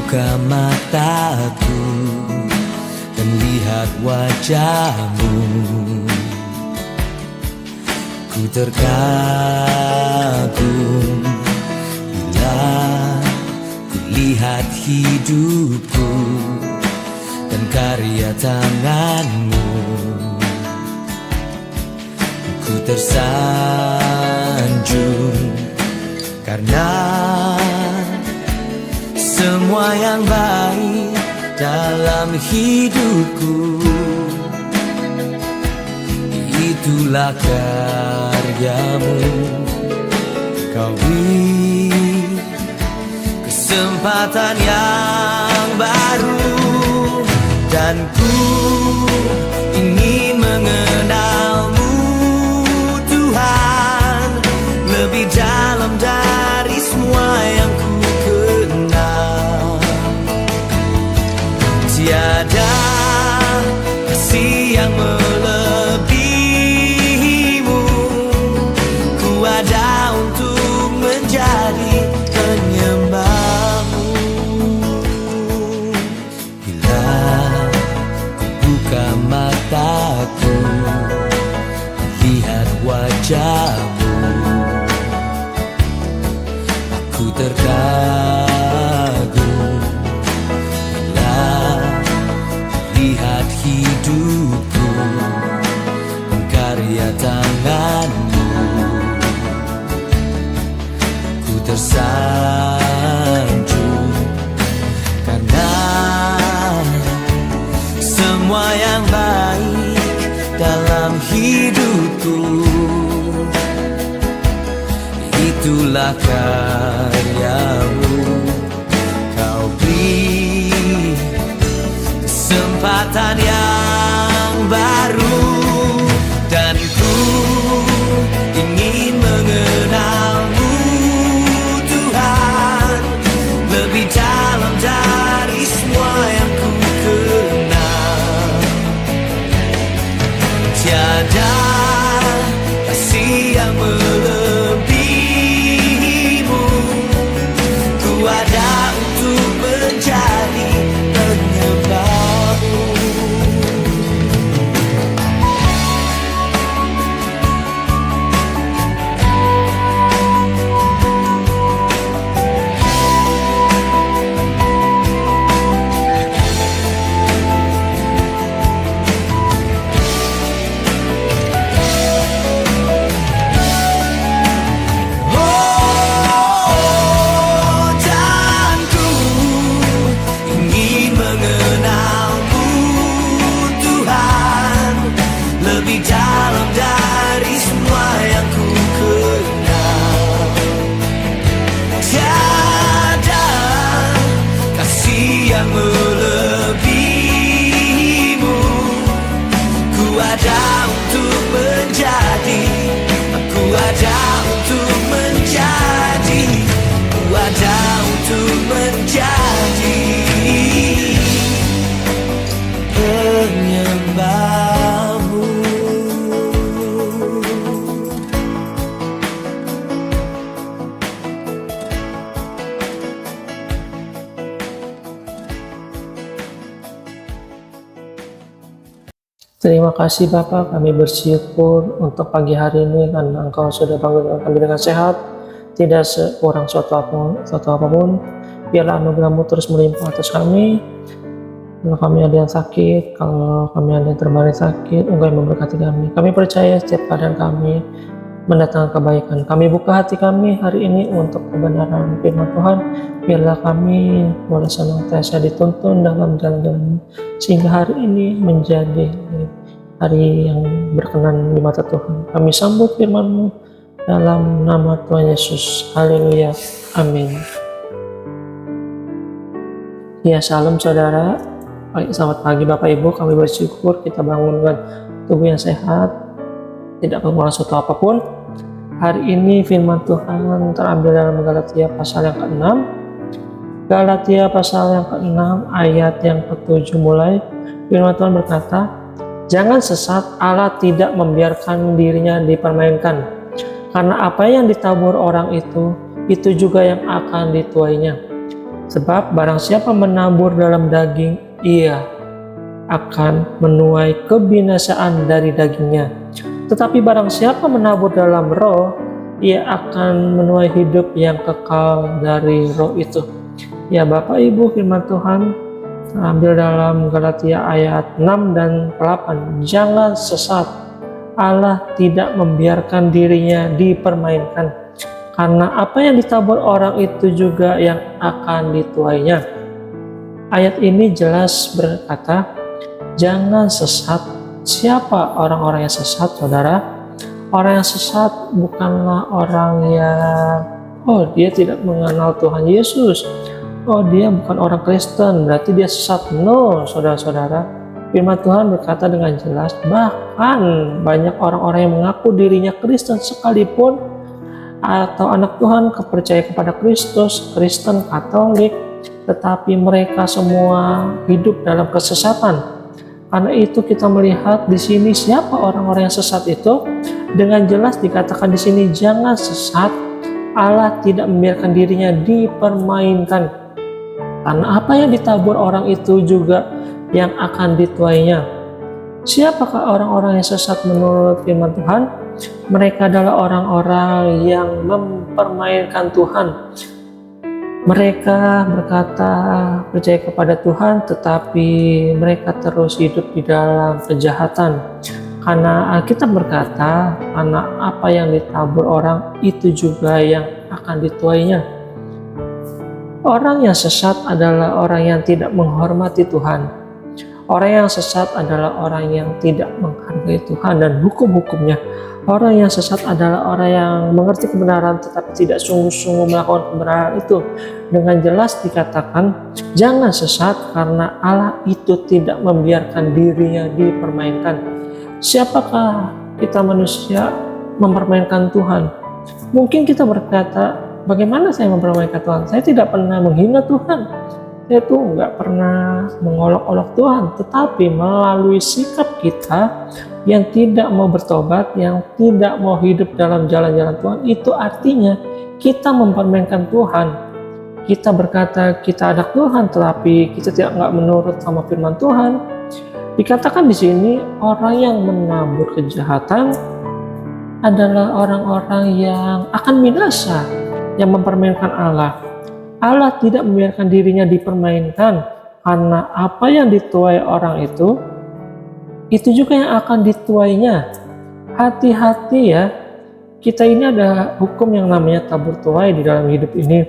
Buka mataku dan lihat wajahmu. Ku terkagum bila ku lihat hidupku dan karya tanganmu. Ku tersanjung karena semua yang baik dalam hidupku itulah karyamu. Kau beri kesempatan yang baru dan ku ingin mengenalmu Tuhan lebih dalam dari semua yang ku kenal. Tiada kasih yang melebihimu. Ku ada untuk menjadi penyembahmu. Bila ku buka mataku, lihat wajahmu, aku terkagum bila lihat hidupku dan karya tanganmu. Ku tersanjung karena semua yang baik dalam hidupku itulah karyamu. Kau beri kesempatan yang baru dan ku ingin mengenalmu Tuhan lebih dalam dari semua yang ku kenal. Tiada kasih yang melebihimu. Ku ada untuk menjadi penyembahmu. Yang melebihimu. Ku ada untuk menjadi, aku ada untuk menjadi, ku ada untuk menjadi penyembahmu. Terima kasih Bapak, kami bersyukur untuk pagi hari ini karena Engkau sudah bangunkan kami dengan sehat, tidak kurang suatu apapun. Biarlah anugerah-Mu terus melimpah atas kami. Kalau kami ada yang sakit, kalau kami ada yang terbaring sakit, Engkau yang memberkati kami. Kami percaya setiap keadaan kami mendatangkan kebaikan. Kami buka hati kami hari ini untuk kebenaran firman Tuhan. Biarlah kami boleh senantiasa dituntun dalam jalan-jalan, sehingga hari ini menjadi hari yang berkenan di mata Tuhan. Kami sambut firman-Mu dalam nama Tuhan Yesus. Haleluya. Amin. Ya, salam saudara. Selamat pagi Bapak Ibu. Kami bersyukur kita bangunkan tubuh yang sehat, tidak kekurangan suatu apapun. Hari ini firman Tuhan terambil dalam Galatia pasal yang ke-6. Galatia pasal yang ke-6 ayat yang ke-7 mulai. Firman Tuhan berkata, "Jangan sesat, Allah tidak membiarkan dirinya dipermainkan. Karena apa yang ditabur orang itu juga yang akan dituainya. Sebab barang siapa menabur dalam daging, ia akan menuai kebinasaan dari dagingnya. Tetapi barang siapa menabur dalam roh, ia akan menuai hidup yang kekal dari roh itu. Ya Bapak Ibu, firman Tuhan terambil dalam Galatia ayat 6 dan 8. Jangan sesat, Allah tidak membiarkan dirinya dipermainkan, karena apa yang ditabur orang itu juga yang akan dituainya. Ayat ini jelas berkata, jangan sesat. Siapa orang-orang yang sesat, saudara? Orang yang sesat bukanlah orang yang, dia tidak mengenal Tuhan Yesus. Dia bukan orang Kristen, berarti dia sesat. No, saudara-saudara. Firman Tuhan berkata dengan jelas, bahkan banyak orang-orang yang mengaku dirinya Kristen sekalipun, atau anak Tuhan percaya kepada Kristus, Kristen, Katolik, tetapi mereka semua hidup dalam kesesatan. Karena itu kita melihat di sini siapa orang-orang yang sesat itu. Dengan jelas dikatakan di sini, jangan sesat. Allah tidak membiarkan dirinya dipermainkan. Karena apa yang ditabur orang itu juga yang akan dituainya. Siapakah orang-orang yang sesat menurut firman Tuhan? Mereka adalah orang-orang yang mempermainkan Tuhan. Mereka berkata percaya kepada Tuhan, tetapi mereka terus hidup di dalam kejahatan. Karena Alkitab berkata, karena apa yang ditabur orang itu juga yang akan dituainya. Orang yang sesat adalah orang yang tidak menghormati Tuhan. Orang yang sesat adalah orang yang tidak menghargai Tuhan dan hukum-hukumnya. Orang yang sesat adalah orang yang mengerti kebenaran tetapi tidak sungguh-sungguh melakukan kebenaran itu. Dengan jelas dikatakan, jangan sesat karena Allah itu tidak membiarkan dirinya dipermainkan. Siapakah kita manusia mempermainkan Tuhan? Mungkin kita berkata, bagaimana saya mempermainkan Tuhan? Saya tidak pernah menghina Tuhan. Saya tuh nggak pernah mengolok-olok Tuhan. Tetapi melalui sikap kita yang tidak mau bertobat, yang tidak mau hidup dalam jalan-jalan Tuhan, itu artinya kita mempermainkan Tuhan. Kita berkata kita anak Tuhan, tetapi kita nggak menurut sama firman Tuhan. Dikatakan di sini orang yang menabur kejahatan adalah orang-orang yang akan binasa, yang mempermainkan Allah. Allah tidak membiarkan dirinya dipermainkan, karena apa yang dituai orang itu juga yang akan dituainya. Hati-hati ya, kita ini ada hukum yang namanya tabur tuai di dalam hidup ini.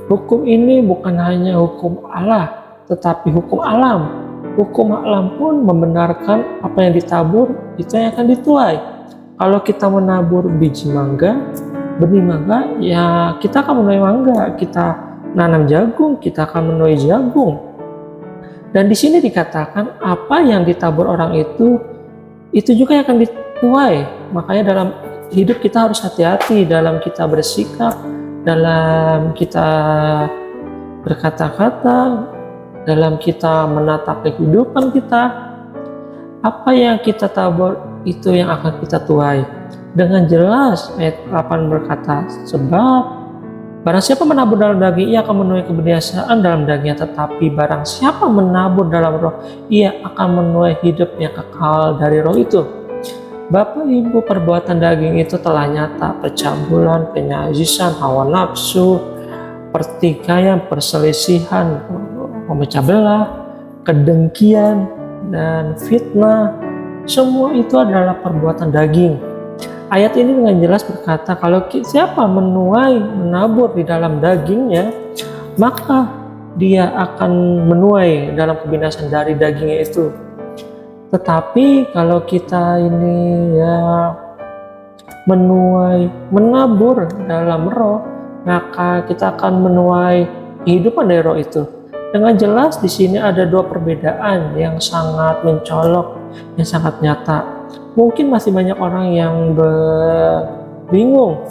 Hukum ini bukan hanya hukum Allah, tetapi hukum alam. Hukum alam pun membenarkan apa yang ditabur itu yang akan dituai. Kalau kita menabur biji mangga, benih mangga, ya kita akan menuai mangga. Kita nanam jagung, kita akan menuai jagung. Dan di sini dikatakan apa yang ditabur orang itu juga yang akan dituai. Makanya dalam hidup kita harus hati-hati dalam kita bersikap, dalam kita berkata-kata, dalam kita menata kehidupan kita. Apa yang kita tabur itu yang akan kita tuai. Dengan jelas ayat 8 berkata, sebab barang siapa menabur dalam daging, ia akan menuai kebinasaan dalam dagingnya. Tetapi barang siapa menabur dalam roh, ia akan menuai hidup yang kekal dari roh itu. Bapak Ibu, perbuatan daging itu telah nyata: percabulan, penyajisan, hawa nafsu, pertikaian, perselisihan, memecah belah, kedengkian, dan fitnah. Semua itu adalah perbuatan daging. Ayat ini dengan jelas berkata, kalau siapa menabur di dalam dagingnya, maka dia akan menuai dalam kebinasaan dari dagingnya itu. Tetapi kalau kita ini ya menabur dalam roh, maka kita akan menuai kehidupan dari roh itu. Dengan jelas di sini ada dua perbedaan yang sangat mencolok, yang sangat nyata. Mungkin masih banyak orang yang bingung,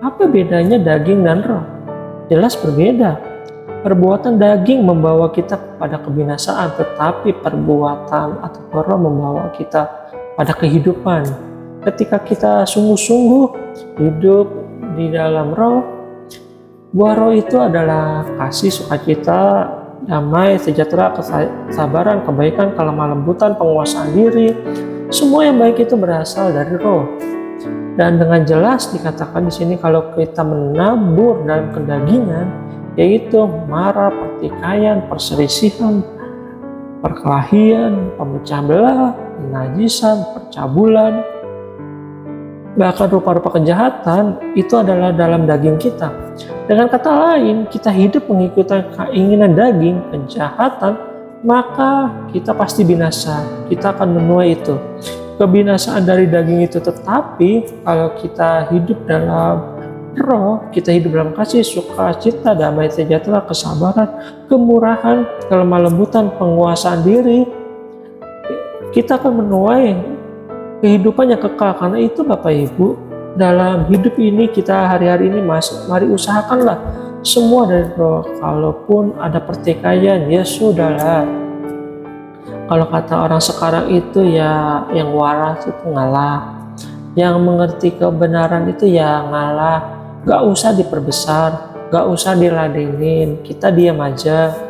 apa bedanya daging dan roh? Jelas berbeda. Perbuatan daging membawa kita kepada kebinasaan, tetapi perbuatan atau roh membawa kita pada kehidupan. Ketika kita sungguh-sungguh hidup di dalam roh, Buah roh itu adalah kasih, sukacita, damai, sejahtera, kesabaran, kebaikan, kelemah lembutan, penguasaan diri. Semua yang baik itu berasal dari roh. Dan dengan jelas dikatakan di sini kalau kita menabur dalam kedagingan, yaitu marah, pertikaian, perselisihan, perkelahian, pemecah belah, najisan, percabulan, bahkan rupa-rupa kejahatan itu adalah dalam daging kita. Dengan kata lain, kita hidup mengikuti keinginan daging, kejahatan, maka kita pasti binasa. Kita akan menuai itu. Kebinasaan dari daging itu, tetapi kalau kita hidup dalam roh, kita hidup dalam kasih, sukacita, damai, sejahtera, kesabaran, kemurahan, kelemah lembutan, penguasaan diri, kita akan menuai kehidupan yang kekal. Karena itu Bapak Ibu, dalam hidup ini kita hari-hari ini mari usahakanlah semua dari roh. Kalaupun ada pertikaian, ya sudahlah. Kalau kata orang sekarang itu ya yang waras itu ngalah, yang mengerti kebenaran itu ya ngalah. Gak usah diperbesar, gak usah diladenin, kita diam aja.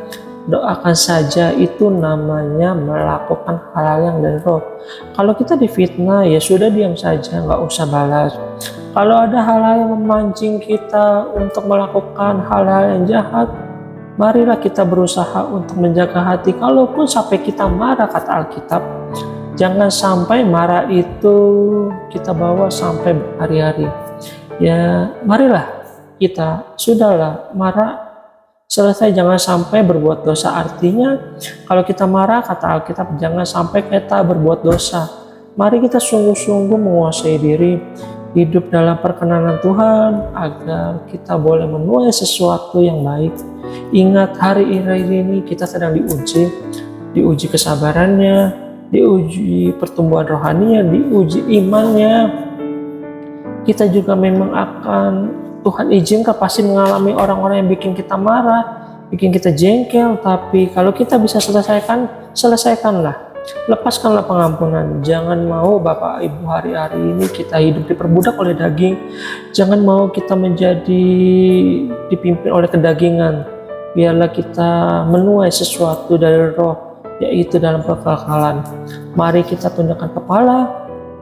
Doakan saja, itu namanya melakukan hal-hal yang dari roh. Kalau kita difitnah, ya sudah diam saja, nggak usah balas. Kalau ada hal-hal yang memancing kita untuk melakukan hal-hal yang jahat, marilah kita berusaha untuk menjaga hati. Kalaupun sampai kita marah, kata Alkitab, jangan sampai marah itu kita bawa sampai berhari-hari. Ya marilah kita, sudahlah marah, selesai, jangan sampai berbuat dosa. Artinya kalau kita marah, kata Alkitab, jangan sampai kita berbuat dosa. Mari kita sungguh-sungguh menguasai diri, hidup dalam perkenanan Tuhan agar kita boleh menuai sesuatu yang baik. Ingat, hari ini kita sedang diuji kesabarannya, diuji pertumbuhan rohaninya, diuji imannya. Kita juga memang akan, Tuhan izinkan pasti mengalami orang-orang yang bikin kita marah, bikin kita jengkel. Tapi kalau kita bisa selesaikanlah. Lepaskanlah pengampunan. Jangan mau Bapak Ibu hari-hari ini kita hidup diperbudak oleh daging. Jangan mau kita menjadi dipimpin oleh kedagingan. Biarlah kita menuai sesuatu dari roh, yaitu dalam kekekalan. Mari kita tundukkan kepala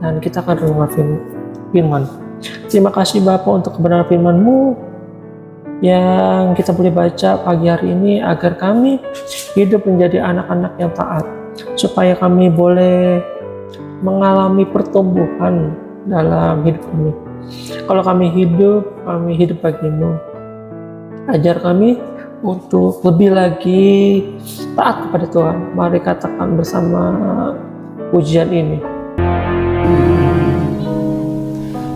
dan kita akan renungkan firman. Terima kasih Bapa untuk kebenaran firman-Mu yang kita boleh baca pagi hari ini, agar kami hidup menjadi anak-anak yang taat, supaya kami boleh mengalami pertumbuhan dalam hidup kami. Kalau kami hidup bagi-Mu. Ajar kami untuk lebih lagi taat kepada Tuhan. Mari katakan bersama pujian ini.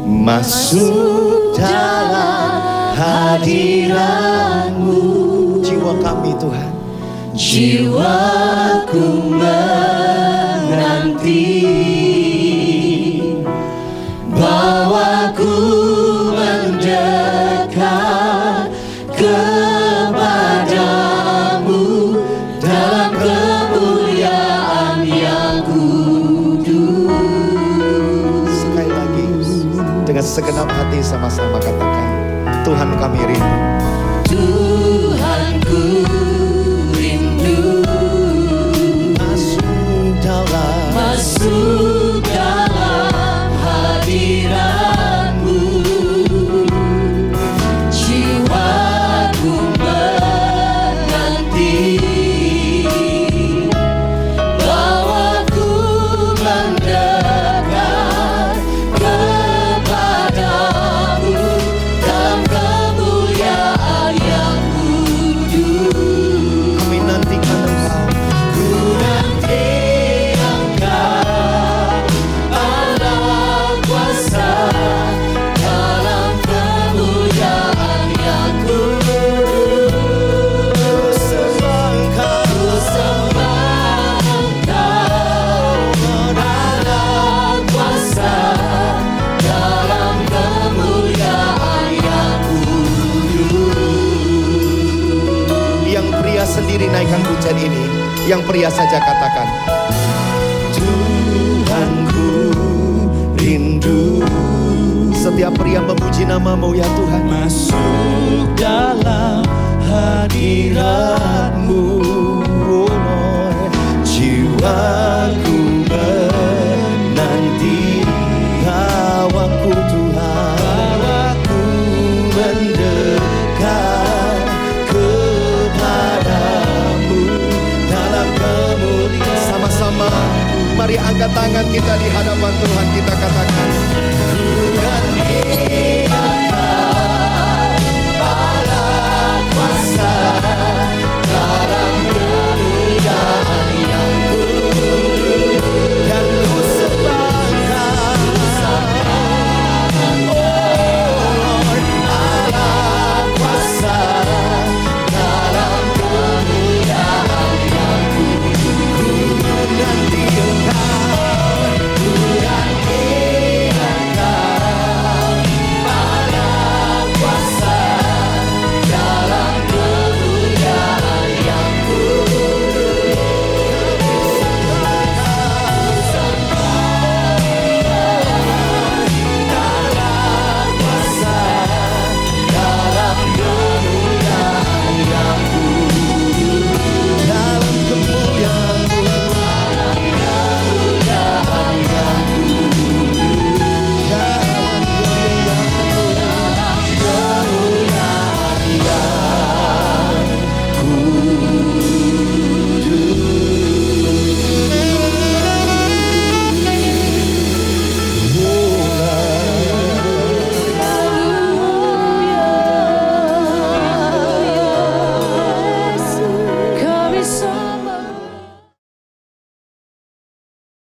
Masuk dalam hadirat-Mu, jiwa kami Tuhan, jiwaku menanti, bawaku mendekat kepadamu dalam kemuliaan yang kudus. Sekali lagi dengan segenap hati sama-sama katakan, Tuhan kami rindu. Tuhanku rindu masuk dalam hadirat-Mu, jiwaku menanti, bawaku mendekat kepadamu dalam kemuliaan yang kudus. Kami nantikan Engkau, ku nanti Engkau Allah kuasa dalam kemuliaan yang kudus. Ku sembah Engkau, Allah kuasa dalam kemuliaan yang kudus. Yang pria sendiri naikkan pujian ini, yang pria saja katakan, Tuhanku rindu. Setiap pria yang memuji nama-Mu ya Tuhan. Masuk dalam hadirat-Mu, Oh Lord, jiwaku menanti, bawaku Tuhan, bawaku mendekat kepadamu dalam kemuliaan. sama-sama mari angkat tangan kita di hadapan Tuhan, kita katakan, Ku kan